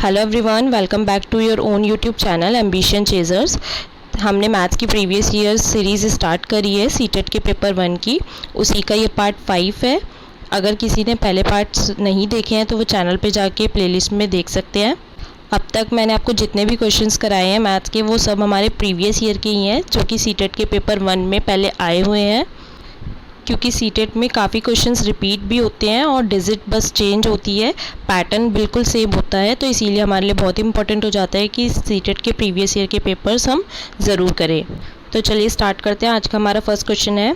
Hello everyone, welcome back to your own YouTube channel ambition chasers. हमने maths की previous years series start करी है CTET के paper 1 की। उसी का ये पार्ट 5 है। अगर किसी ने पहले पार्ट्स नहीं देखे हैं तो वो चैनल पे जाके प्लेलिस्ट में देख सकते हैं। अब तक मैंने आपको जितने भी क्वेश्चंस कराए हैं मैथ्स के वो सब हमारे प्रीवियस ईयर के ही हैं, जो कि सीटेट के पेपर 1 में पहले आए हुए हैं। क्योंकि सीटेट में काफ़ी क्वेश्चंस रिपीट भी होते हैं और डिजिट बस चेंज होती है, पैटर्न बिल्कुल सेम होता है, तो इसीलिए हमारे लिए बहुत इंपॉर्टेंट हो जाता है कि सीटेट के प्रीवियस ईयर के पेपर्स हम ज़रूर करें। तो चलिए स्टार्ट करते हैं। आज का हमारा फर्स्ट क्वेश्चन है,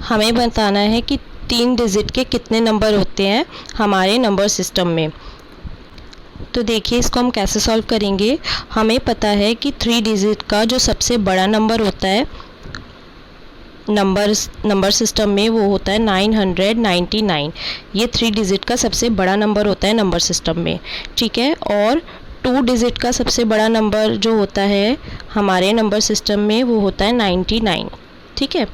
हमें बताना है कि 3 डिजिट के कितने नंबर होते हैं हमारे नंबर सिस्टम में। तो देखिए इसको हम कैसे सॉल्व करेंगे। हमें पता है कि 3 डिजिट का जो सबसे बड़ा नंबर होता है नंबर सिस्टम में वो होता है 999। ये 3 डिजिट का सबसे बड़ा नंबर होता है नंबर सिस्टम में, ठीक है। और 2 डिजिट का सबसे बड़ा नंबर जो होता है हमारे नंबर सिस्टम में वो होता है 99, ठीक है।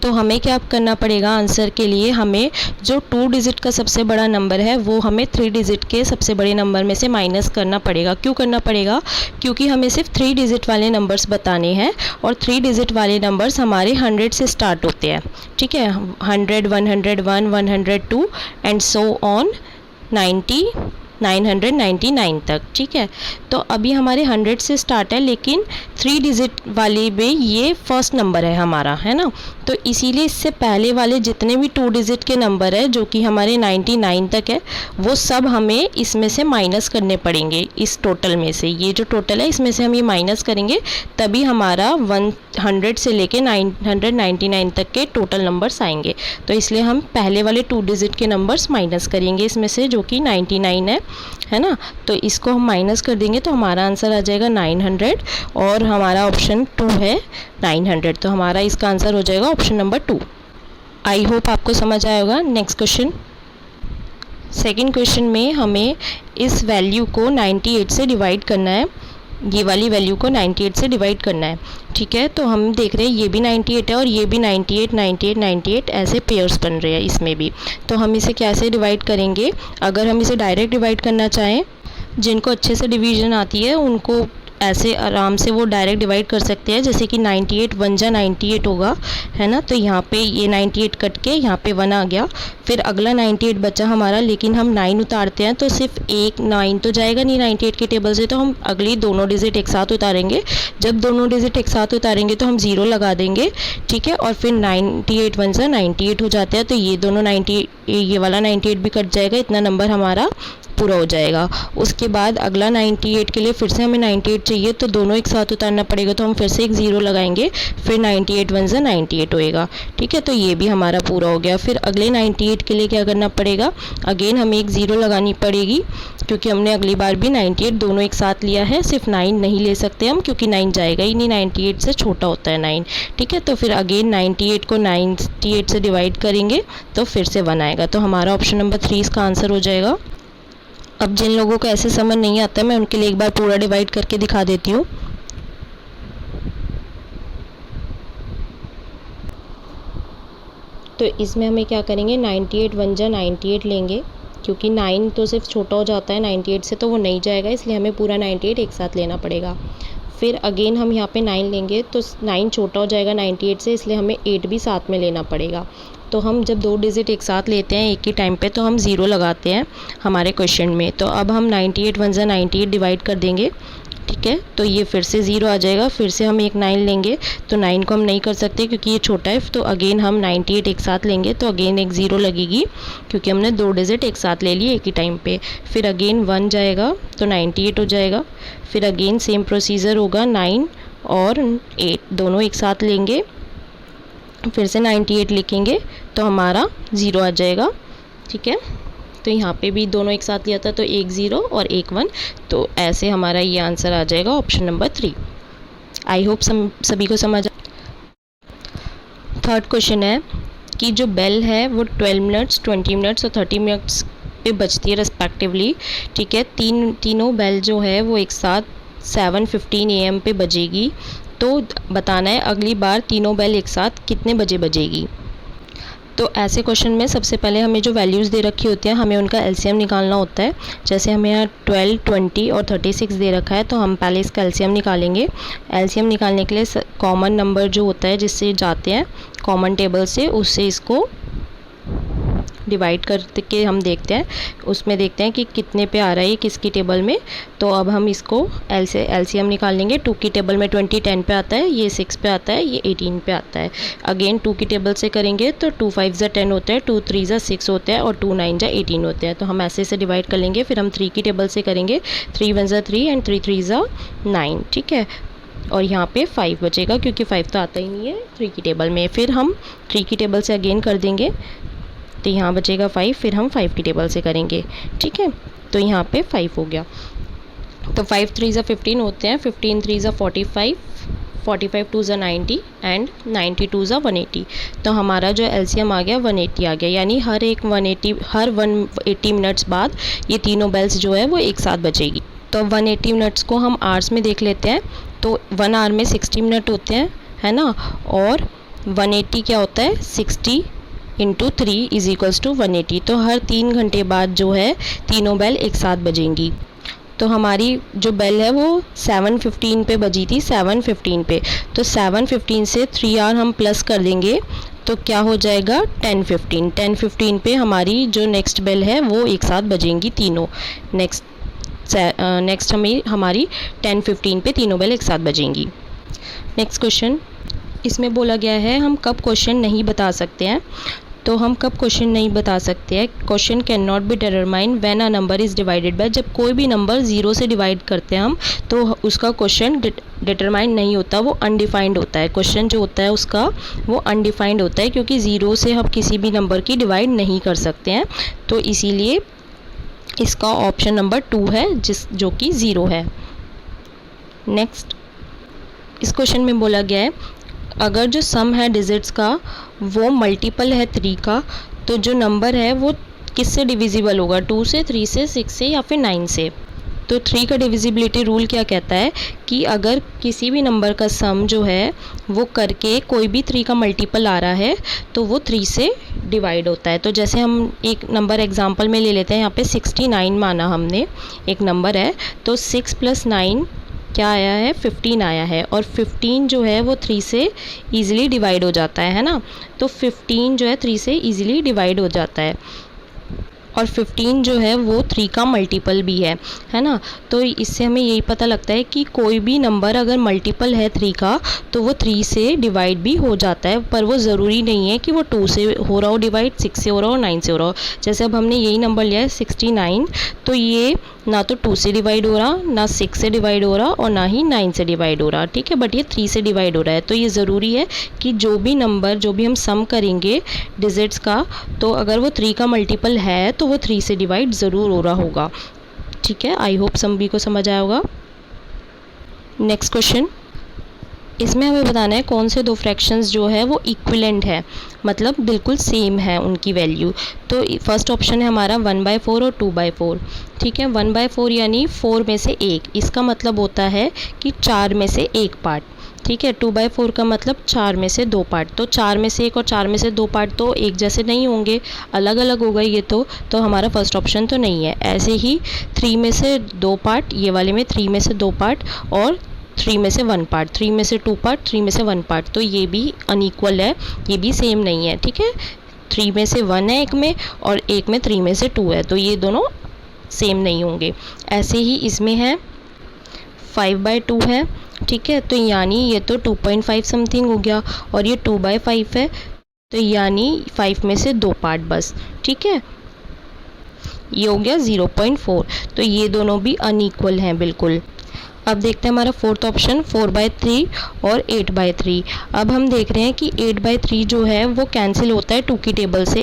तो हमें क्या करना पड़ेगा आंसर के लिए, हमें जो 2 डिजिट का सबसे बड़ा नंबर है वो हमें 3 डिजिट के सबसे बड़े नंबर में से माइनस करना पड़ेगा। क्यों करना पड़ेगा? क्योंकि हमें सिर्फ 3 डिजिट वाले नंबर्स बताने हैं और 3 डिजिट वाले नंबर्स हमारे 100 से स्टार्ट होते हैं, ठीक है। 100, 101, 102 एंड सो ऑन 999 तक, ठीक है। तो अभी हमारे 100 से स्टार्ट है, लेकिन 3 डिजिट वाले में ये फर्स्ट नंबर है हमारा, है ना। तो इसीलिए इससे पहले वाले जितने भी 2 डिजिट के नंबर है जो कि हमारे 99 तक है वो सब हमें इसमें से माइनस करने पड़ेंगे। इस टोटल में से ये जो टोटल है इसमें से हम ये माइनस करेंगे, तभी हमारा 100 से लेके 999 तक के टोटल नंबर्स आएंगे। तो इसलिए हम पहले वाले 2 डिजिट के नंबर्स माइनस करेंगे इसमें से, जो कि 99 है ना। तो इसको हम माइनस कर देंगे तो हमारा आंसर आ जाएगा 900 और हमारा ऑप्शन 2 है 900। तो हमारा इसका आंसर हो जाएगा ऑप्शन नंबर 2। आई होप आपको समझ आया होगा। नेक्स्ट क्वेश्चन, सेकंड क्वेश्चन में हमें इस वैल्यू को 98 से डिवाइड करना है। ये वाली वैल्यू को 98 से डिवाइड करना है, ठीक है। तो हम देख रहे हैं ये भी 98 है और ये भी 98, 98, 98 ऐसे पेयर्स बन रहे हैं इसमें भी। तो हम इसे कैसे डिवाइड करेंगे? अगर हम इसे डायरेक्ट डिवाइड करना चाहें, जिनको अच्छे से डिवीजन आती है उनको ऐसे आराम से वो डायरेक्ट डिवाइड कर सकते हैं। जैसे कि 98 1 जा 98 होगा, है ना। तो यहाँ पे ये 98 कट के यहाँ पे 1 आ गया, फिर अगला 98 बचा हमारा, लेकिन हम 9 उतारते हैं तो सिर्फ एक 9 तो जाएगा नहीं 98 के टेबल से, तो हम अगली दोनों डिजिट एक साथ उतारेंगे। जब दोनों डिजिट एक साथ उतारेंगे तो हम 0 लगा देंगे, ठीक है। और फिर 98 1 जा 98 हो जाते हैं, तो ये दोनों 98, ये वाला 98 भी कट जाएगा, इतना नंबर हमारा पूरा हो जाएगा। उसके बाद अगला 98 के लिए फिर से हमें 98 चाहिए, तो दोनों एक साथ उतारना पड़ेगा, तो हम फिर से एक 0 लगाएंगे, फिर 98 1 जा 98 होएगा, ठीक है। तो ये भी हमारा पूरा हो गया। फिर अगले 98 के लिए क्या करना पड़ेगा? अगेन हमें एक 0 लगानी पड़ेगी, क्योंकि हमने अगली बार भी 98 दोनों एक साथ लिया है, सिर्फ 9 नहीं ले सकते हम, क्योंकि 9 जाएगा ही नहीं, 98 से छोटा होता है 9, ठीक है। तो फिर अगेन 98 को 98 से डिवाइड करेंगे तो फिर से 1 आएगा। तो हमारा ऑप्शन नंबर 3 इसका आंसर हो जाएगा। अब जिन लोगों को ऐसे समझ नहीं आता मैं उनके लिए एक बार पूरा डिवाइड करके दिखा देती हूँ। तो इसमें हमें क्या करेंगे, 98 1 जा 98 लेंगे, क्योंकि 9 तो सिर्फ छोटा हो जाता है 98 से, तो वो नहीं जाएगा, इसलिए हमें पूरा 98 एक साथ लेना पड़ेगा। फिर अगेन हम यहाँ पे 9 लेंगे, तो 9 छोटा हो जाएगा 98 से, इसलिए हमें 8 भी साथ में लेना पड़ेगा। तो हम जब 2 डिजिट एक साथ लेते हैं एक ही टाइम पे, तो हम 0 लगाते हैं हमारे क्वेश्चन में। तो अब हम 98 1 जा 98 डिवाइड कर देंगे, ठीक है। तो ये फिर से 0 आ जाएगा, फिर से हम एक 9 लेंगे, तो 9 को हम नहीं कर सकते क्योंकि ये छोटा है, तो अगेन हम 98 एक साथ लेंगे, तो अगेन एक 0 लगेगी, क्योंकि हमने 2 डिजिट एक साथ ले लिए एक ही टाइम पे। फिर अगेन 1 जाएगा तो 98 हो जाएगा। फिर अगेन सेम प्रोसीजर होगा, 9 और 8 दोनों एक साथ लेंगे, फिर से 98 लिखेंगे, तो हमारा 0 आ जाएगा, ठीक है। तो यहाँ पे भी दोनों एक साथ लिया था, तो एक 0 और एक 1, तो ऐसे हमारा ये आंसर आ जाएगा ऑप्शन नंबर 3। आई होप सभी को समझ। थर्ड क्वेश्चन है कि जो बेल है वो 12 मिनट्स, 20 मिनट्स और 30 मिनट्स पे बजती है रेस्पेक्टिवली, ठीक है। तीनों बेल जो है वो एक साथ 7:15 AM पे बजेगी। तो बताना है अगली बार तीनों बेल एक साथ कितने बजे बजेगी। तो ऐसे क्वेश्चन में सबसे पहले हमें जो वैल्यूज़ दे रखी होती हैं हमें उनका एलसीएम निकालना होता है। जैसे हमें यहाँ 12, 20 और 36 दे रखा है, तो हम पहले इसका एलसीएम निकालेंगे। एलसीएम निकालने के लिए कॉमन नंबर जो होता है जिससे जाते हैं कॉमन टेबल से, उससे इसको डिवाइड करके हम देखते हैं, उसमें देखते हैं कि कितने पे आ रहा है ये किसकी टेबल में। तो अब हम इसको एलसीएम निकाल लेंगे। 2 की टेबल में 20 10 पे आता है, ये 6 पे आता है, ये 18 पे आता है। अगेन 2 की टेबल से करेंगे तो 2 5 ज़ा 10 होता है, 2 3 ज़ा 6 होता है और 2 9 ज़ा 18 होते हैं। तो हम ऐसे से डिवाइड कर लेंगे। फिर हम 3 की टेबल से करेंगे, 3 1 ज़ा 3 एंड 3 3 ज़ा 9, ठीक है। और यहाँ पे 5 बचेगा क्योंकि 5 तो आता ही नहीं है 3 की टेबल में। फिर हम 3 की टेबल से अगेन कर देंगे, तो यहाँ बचेगा 5। फिर हम 5 की टेबल से करेंगे, ठीक है। तो यहाँ पे 5 हो गया। तो 5 3 ज़ा 15 होते हैं, 15 3 ज़ा 45, 45 2 ज़ा 90 एंड 92 ज़ा 180। तो हमारा जो एलसीएम आ गया 180 आ गया। यानी हर 180 मिनट्स बाद ये तीनों बेल्स जो है वो एक साथ बजेगी। तो 180 मिनट्स को हम आवर्स में देख लेते हैं। तो 1 आवर में 60 मिनट होते हैं, है ना। और 180 क्या होता है, 60 इंटू 3 इज इक्वल्स टू 180। तो हर 3 घंटे बाद जो है तीनों बेल एक साथ बजेंगी। तो हमारी जो बेल है वो 7:15 पे बजी थी, 7:15 पे। तो 7:15 से 3 आवर हम प्लस कर देंगे तो क्या हो जाएगा 10:15। 10:15 पे हमारी जो नेक्स्ट बेल है वो एक साथ बजेंगी तीनों। नेक्स्ट हमारी 10:15 पे तीनों बेल एक साथ बजेंगी। नेक्स्ट क्वेश्चन, इसमें बोला गया है हम कब क्वेश्चन नहीं बता सकते हैं। तो हम कब क्वेश्चन नहीं बता सकते हैं, question can not be determine when a number is divided by. जब कोई भी नंबर 0 से डिवाइड करते हैं हम, तो उसका क्वेश्चन डिटरमाइन नहीं होता, वो अनडिफाइंड होता है। क्वेश्चन जो होता है उसका वो अनडिफाइंड होता है, क्योंकि 0 से हम किसी भी नंबर की डिवाइड नहीं कर सकते हैं। तो इसीलिए इसका ऑप्शन नंबर 2 है, जो कि 0 है। नेक्स्ट, इस क्वेश्चन में बोला गया है अगर जो सम है डिजिट्स का वो मल्टीपल है 3 का, तो जो नंबर है वो किससे डिविजिबल होगा, 2 से, 3 से, 6 से या फिर 9 से। तो 3 का डिविजिबिलिटी रूल क्या कहता है कि अगर किसी भी नंबर का सम जो है वो करके कोई भी 3 का मल्टीपल आ रहा है तो वो 3 से डिवाइड होता है। तो जैसे हम एक नंबर एग्जांपल में ले लेते हैं, यहाँ पे 69 माना हमने, एक नंबर है, तो 6 + 9 क्या आया है, 15 आया है। और 15 जो है वो 3 से ईज़िली डिवाइड हो जाता है ना। तो 15 जो है 3 से ईज़िली डिवाइड हो जाता है, और 15 जो है वो 3 का मल्टीपल भी है ना। तो इससे हमें यही पता लगता है कि कोई भी नंबर अगर मल्टीपल है 3 का तो वो 3 से डिवाइड भी हो जाता है, पर वो ज़रूरी नहीं है कि वो 2 से हो रहा हो डिवाइड, 6 से हो रहा हो, 9 से हो रहा हो। जैसे अब हमने यही नंबर लिया है 69, तो ये ना तो 2 से डिवाइड हो रहा, ना 6 से डिवाइड हो रहा और ना ही 9 से डिवाइड हो रहा, ठीक है। बट ये 3 से डिवाइड हो रहा है। तो ये ज़रूरी है कि जो भी नंबर जो भी हम सम करेंगे डिजिट्स का, तो अगर वो 3 का मल्टीपल है तो वो 3 से डिवाइड ज़रूर हो रहा होगा, ठीक है। आई होप सभी को समझ आया होगा। नेक्स्ट क्वेश्चन, इसमें हमें बताना है कौन से दो फ्रैक्शंस जो है वो इक्विवेलेंट है, मतलब बिल्कुल सेम है उनकी वैल्यू। तो फर्स्ट ऑप्शन है हमारा 1/4 और 2/4, ठीक है। 1/4 यानी 4 में से 1, इसका मतलब होता है कि 4 में से 1 पार्ट, ठीक है। 2/4 का मतलब 4 में से 2 पार्ट। तो 4 में से 1 और 4 में से 2 पार्ट तो एक जैसे नहीं होंगे, अलग अलग होगा ये तो हमारा फर्स्ट ऑप्शन तो नहीं है। ऐसे ही 3 में से 2 पार्ट, ये वाले में 3 में से 2 पार्ट और 3 में से 1 पार्ट, 3 में से 2 पार्ट, 3 में से 1 पार्ट, तो ये भी अनइक्वल है, ये भी सेम नहीं है, ठीक है। 3 में से 1 है एक में और एक में 3 में से 2 है, तो ये दोनों सेम नहीं होंगे। ऐसे ही इसमें है 5/2 है, ठीक है। तो यानी ये तो 2.5 समथिंग हो गया, और ये 2/5 है, तो यानी 5 में से 2 पार्ट बस, ठीक है। ये हो गया 0.4। तो ये दोनों भी अनइक्वल हैं बिल्कुल। अब देखते हैं हमारा फोर्थ ऑप्शन 4/3 और 8/3। अब हम देख रहे हैं कि 8/3 जो है वो कैंसिल होता है 2 की टेबल से।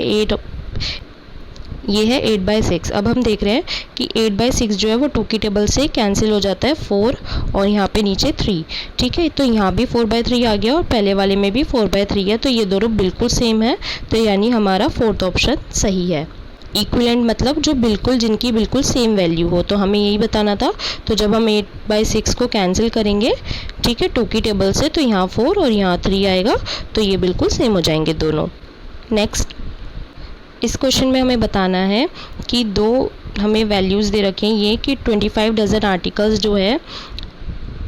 ये है 8/6। अब हम देख रहे हैं कि 8/6 जो है वो 2 की टेबल से कैंसिल हो जाता है 4, और यहाँ पे नीचे 3, ठीक है। तो यहाँ भी 4/3 आ गया और पहले वाले में भी 4/3 है, तो ये दोनों बिल्कुल सेम है। तो यानी हमारा फोर्थ ऑप्शन सही है। इक्विवेलेंट मतलब जो बिल्कुल, जिनकी बिल्कुल सेम वैल्यू हो, तो हमें यही बताना था। तो जब हम 8/6 को कैंसिल करेंगे, ठीक है, 2 की टेबल से, तो यहाँ 4 और यहाँ 3 आएगा, तो ये बिल्कुल सेम हो जाएंगे दोनों। नेक्स्ट, इस क्वेश्चन में हमें बताना है कि दो हमें वैल्यूज़ दे रखे हैं ये कि 25 डजन आर्टिकल्स जो है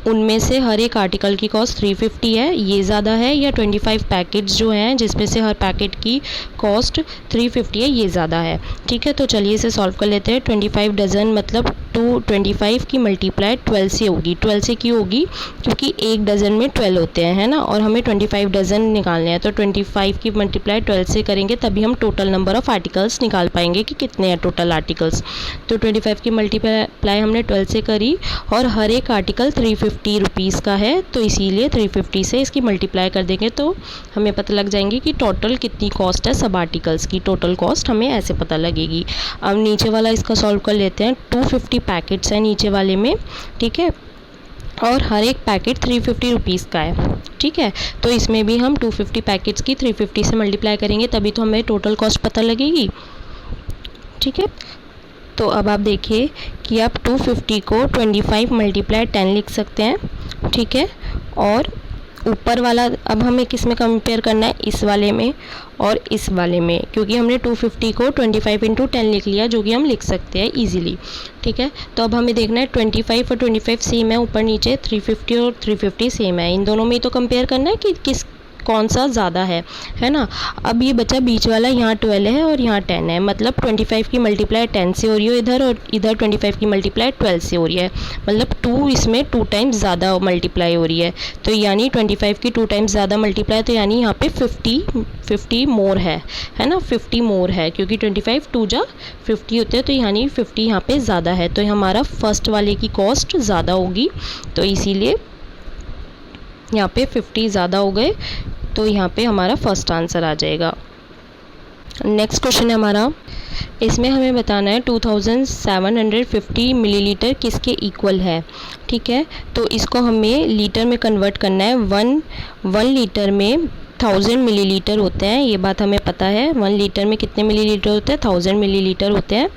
उनमें से हर एक आर्टिकल की कॉस्ट 350 है, ये ज़्यादा है, या 25 पैकेट्स जो हैं जिसमें से हर पैकेट की कॉस्ट 350 है, ये ज़्यादा है। ठीक है, तो चलिए इसे सॉल्व कर लेते हैं। 25 डज़न मतलब 25 की मल्टीप्लाई 12 से होगी। 12 से क्यों होगी? क्योंकि एक डज़न में 12 होते हैं, है ना, और हमें 25 डज़न निकालने हैं, तो 25 की मल्टीप्लाई 12 से करेंगे तभी हम टोटल नंबर ऑफ़ आर्टिकल्स निकाल पाएंगे कि कितने हैं टोटल आर्टिकल्स। तो 25 की मल्टीप्लाई हमने 12 से करी और हर एक आर्टिकल 350 रुपीज़ का है, तो इसीलिए 350 से इसकी मल्टीप्लाई कर देंगे तो हमें पता लग जाएंगे कि टोटल कितनी कॉस्ट है सब आर्टिकल्स की। टोटल कॉस्ट हमें ऐसे पता लगेगी। अब नीचे वाला इसका सॉल्व कर लेते हैं। 250 पैकेट्स हैं नीचे वाले में, ठीक है, और हर एक पैकेट 350 रुपीज़ का है। ठीक है, तो इसमें भी हम 250 पैकेट्स की 350 से मल्टीप्लाई करेंगे तभी तो हमें टोटल कॉस्ट पता लगेगी। ठीक है, तो अब आप देखिए कि आप 250 को 25 मल्टीप्लाई 10 लिख सकते हैं। ठीक है, और ऊपर वाला अब हमें किस में कंपेयर करना है? इस वाले में और इस वाले में, क्योंकि हमने 250 को 25 इंटू 10 लिख लिया, जो कि हम लिख सकते हैं इजीली। ठीक है, तो अब हमें देखना है 25 और 25 सेम है ऊपर नीचे, 350 और 350 सेम है, इन दोनों में ही तो कंपेयर करना है कि कौन सा ज़्यादा है ना। अब ये बचा बीच वाला, यहाँ 12 है और यहाँ 10 है, मतलब 25 की मल्टीप्लाई 10 से हो रही है इधर, और इधर 25 की मल्टीप्लाई 12 से हो रही है, मतलब 2 इसमें 2 टाइम्स ज़्यादा मल्टीप्लाई हो रही है। तो यानी 25 की 2 टाइम्स ज़्यादा मल्टीप्लाई, तो यानी यहाँ पे 50 मोर है ना, 50 मोर है, क्योंकि 25 2 जा 50 होते हैं, तो यानी 50 यहाँ पे ज़्यादा है, तो हमारा फर्स्ट वाले की कॉस्ट ज़्यादा होगी, तो इसीलिए यहाँ पे 50 ज़्यादा हो गए, तो यहाँ पे हमारा फर्स्ट आंसर आ जाएगा। नेक्स्ट क्वेश्चन है हमारा, इसमें हमें बताना है 2750 मिलीलीटर किसके इक्वल है। ठीक है, तो इसको हमें लीटर में कन्वर्ट करना है। वन लीटर में 1000 मिलीलीटर होते हैं, ये बात हमें पता है। 1 लीटर में कितने मिलीलीटर होते हैं? 1000 मिलीलीटर होते हैं।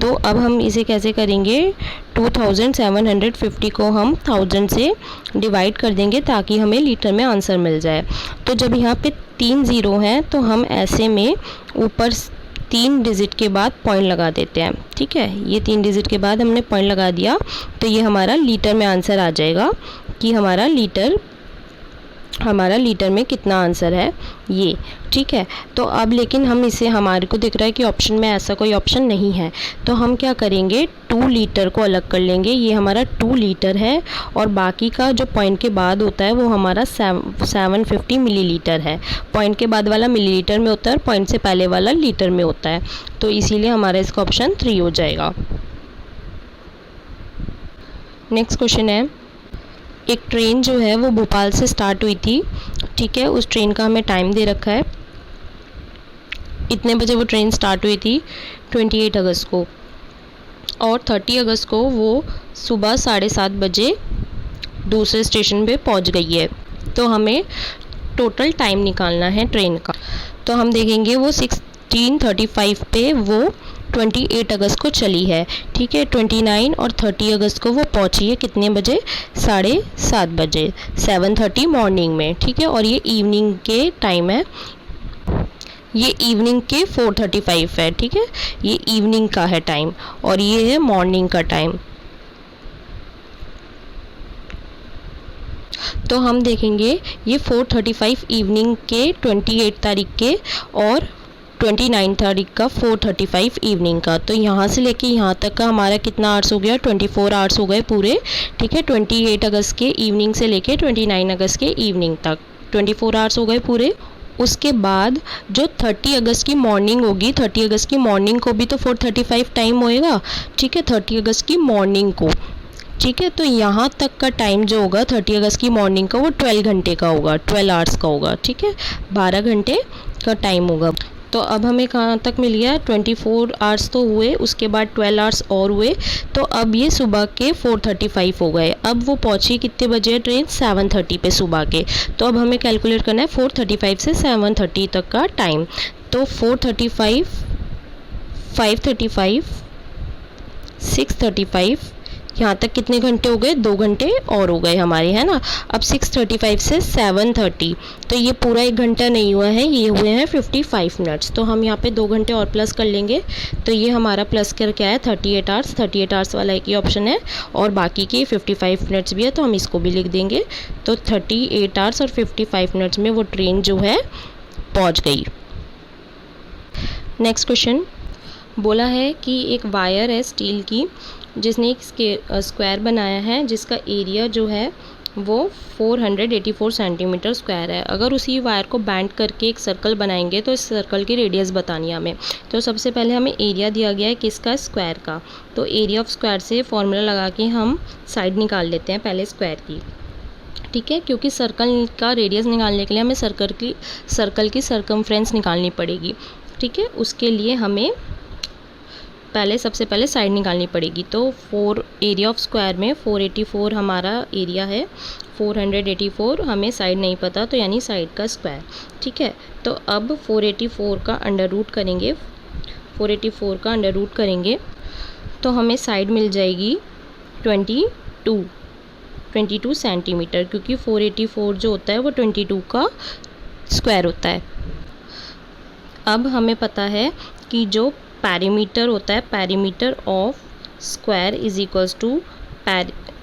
तो अब हम इसे कैसे करेंगे? 2750 को हम 1000 से डिवाइड कर देंगे ताकि हमें लीटर में आंसर मिल जाए। तो जब यहाँ पे 3 ज़ीरो हैं तो हम ऐसे में ऊपर 3 डिजिट के बाद पॉइंट लगा देते हैं। ठीक है, ये 3 डिजिट के बाद हमने पॉइंट लगा दिया, तो ये हमारा लीटर में आंसर आ जाएगा कि हमारा लीटर में कितना आंसर है ये। ठीक है, तो अब लेकिन हम इसे, हमारे को दिख रहा है कि ऑप्शन में ऐसा कोई ऑप्शन नहीं है, तो हम क्या करेंगे? 2 लीटर को अलग कर लेंगे। ये हमारा 2 लीटर है और बाकी का जो पॉइंट के बाद होता है वो हमारा 750 मिलीलीटर है। पॉइंट के बाद वाला मिलीलीटर में होता है और पॉइंट से पहले वाला लीटर में होता है, तो इसीलिए हमारा इसका ऑप्शन 3 हो जाएगा। नेक्स्ट क्वेश्चन है, एक ट्रेन जो है वो भोपाल से स्टार्ट हुई थी। ठीक है, उस ट्रेन का हमें टाइम दे रखा है, इतने बजे वो ट्रेन स्टार्ट हुई थी 28 अगस्त को, और 30 अगस्त को वो सुबह 7:30 बजे दूसरे स्टेशन पे पहुंच गई है। तो हमें टोटल टाइम निकालना है ट्रेन का। तो हम देखेंगे वो 16:35 पे वो 28 अगस्त को चली है। ठीक है, 29 और 30 अगस्त को वो पहुंची है कितने बजे? 7:30 बजे, 7:30 मॉर्निंग में। ठीक है, और ये इवनिंग के टाइम है, ये इवनिंग के 4:35 है। ठीक है, ये इवनिंग का है टाइम और ये है मॉर्निंग का टाइम। तो हम देखेंगे ये 4:35 इवनिंग के 28 तारीख के और 29 तारीख का 4:35 इवनिंग का। तो यहाँ से लेके यहाँ तक का हमारा कितना आवर्स हो गया? 24 आवर्स हो गए पूरे। ठीक है, 28 अगस्त के इवनिंग से लेके 29 अगस्त के इवनिंग तक 24 आवर्स हो गए पूरे। उसके बाद जो 30 अगस्त की मॉर्निंग होगी, 30 अगस्त की मॉर्निंग को भी तो 4:35 टाइम होएगा। ठीक है, 30 अगस्त की मॉर्निंग को। ठीक है, तो यहाँ तक का टाइम जो होगा 30 अगस्त की मॉर्निंग का वो 12 घंटे का होगा, 12 आवर्स का होगा। ठीक है, 12 घंटे का टाइम होगा। तो अब हमें कहाँ तक मिल गया? 24 आवर्स तो हुए, उसके बाद 12 आवर्स और हुए, तो अब ये सुबह के 4:35 हो गए। अब वो पहुँची कितने बजे ट्रेन? 7:30 पे सुबह के। तो अब हमें कैलकुलेट करना है 4:35 से 7:30 तक का टाइम। तो 4:35, 5:35, 6:35, यहाँ तक कितने घंटे हो गए, 2 घंटे और हो गए हमारे, है ना। अब 6:35 से 7:30, तो ये पूरा 1 घंटा नहीं हुआ है, ये हुए हैं 55 मिनट्स। तो हम यहाँ पे 2 घंटे और प्लस कर लेंगे, तो ये हमारा प्लस कर क्या है 38 आवर्स। 38 आवर्स वाला एक ही ऑप्शन है और बाकी के 55 मिनट्स भी है, तो हम इसको भी लिख देंगे। तो 38 आवर्स और 55 मिनट्स में वो ट्रेन जो है पहुँच गई। नेक्स्ट क्वेश्चन बोला है कि एक वायर है स्टील की, जिसने एक स्क्वायर बनाया है जिसका एरिया जो है वो 484 सेंटीमीटर स्क्वायर है। अगर उसी वायर को बैंड करके एक सर्कल बनाएंगे तो इस सर्कल की रेडियस बतानी है हमें। तो सबसे पहले हमें एरिया दिया गया है किसका, स्क्वायर का। तो एरिया ऑफ स्क्वायर से फॉर्मूला लगा के हम साइड निकाल लेते हैं पहले स्क्वायर की, ठीक है, क्योंकि सर्कल का रेडियस निकालने के लिए हमें सर्कल की सर्कमफ्रेंस निकालनी पड़ेगी, ठीक है। उसके लिए हमें सबसे पहले साइड निकालनी पड़ेगी। तो एरिया ऑफ स्क्वायर में 484 हमारा एरिया है, 484 हमें साइड नहीं पता, तो यानी साइड का स्क्वायर, ठीक है। तो अब 484 का अंडर रूट करेंगे, 484 का अंडर रूट करेंगे तो हमें साइड मिल जाएगी 22 सेंटीमीटर, क्योंकि 484 जो होता है वो 22 का स्क्वायर होता है। अब हमें पता है कि जो पैरीमीटर होता है, perimeter of square is equals to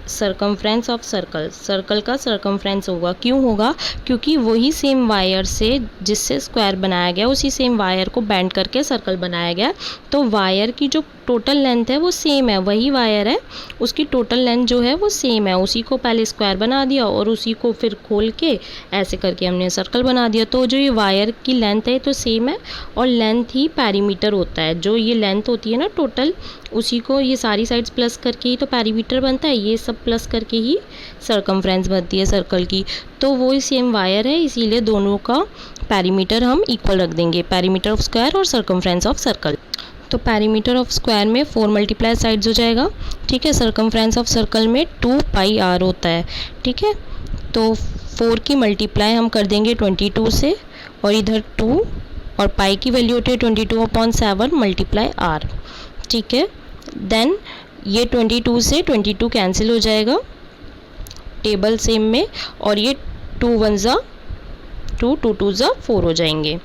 circumference of circle का सर्कमफ्रेंस होगा। क्यों होगा, क्योंकि वही सेम वायर से जिससे स्क्वायर बनाया गया उसी सेम वायर को बैंड करके सर्कल बनाया गया। तो वायर की जो टोटल लेंथ है वो सेम है, वही वायर है, उसकी टोटल लेंथ जो है वो सेम है, उसी को पहले स्क्वायर बना दिया और उसी को फिर खोल के ऐसे करके हमने सर्कल बना दिया। तो जो ये वायर की लेंथ है तो सेम है और लेंथ ही पैरीमीटर होता है। जो ये लेंथ होती है ना टोटल, उसी को ये सारी साइड्स प्लस करके ही तो पैरीमीटर बनता है, ये सब प्लस करके ही सर्कमफ्रेंस बनती है सर्कल की। तो वो ही सेम वायर है, इसीलिए दोनों का पैरीमीटर हम इक्वल रख देंगे, पैरीमीटर ऑफ स्क्वायर और सर्कमफ्रेंस ऑफ सर्कल। तो पैरीमीटर ऑफ स्क्वायर में 4 मल्टीप्लाई साइड्स हो जाएगा, ठीक है। सर्कमफ्रेंस ऑफ सर्कल में 2πr होता है, ठीक है। तो 4 की मल्टीप्लाई हम कर देंगे 22 से और इधर 2 और पाई की वैल्यू होती है 22/7 मल्टीप्लाई r, ठीक है। देन ये 22 से 22 कैंसिल हो जाएगा टेबल सेम में और ये 2 1 2 2 2 4 हो जाएंगे।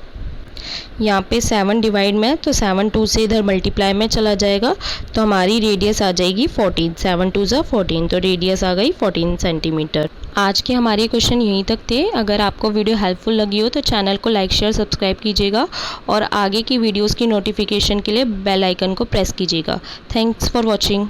यहाँ पे 7 डिवाइड में, तो 7 2 से इधर मल्टीप्लाई में चला जाएगा तो हमारी रेडियस आ जाएगी 14, 7 2 14, तो रेडियस आ गई 14 सेंटीमीटर। आज के हमारे क्वेश्चन यहीं तक थे। अगर आपको वीडियो हेल्पफुल लगी हो तो चैनल को लाइक शेयर सब्सक्राइब कीजिएगा और आगे की वीडियोस की नोटिफिकेशन के लिए बेल आइकन को प्रेस कीजिएगा। Thanks for watching.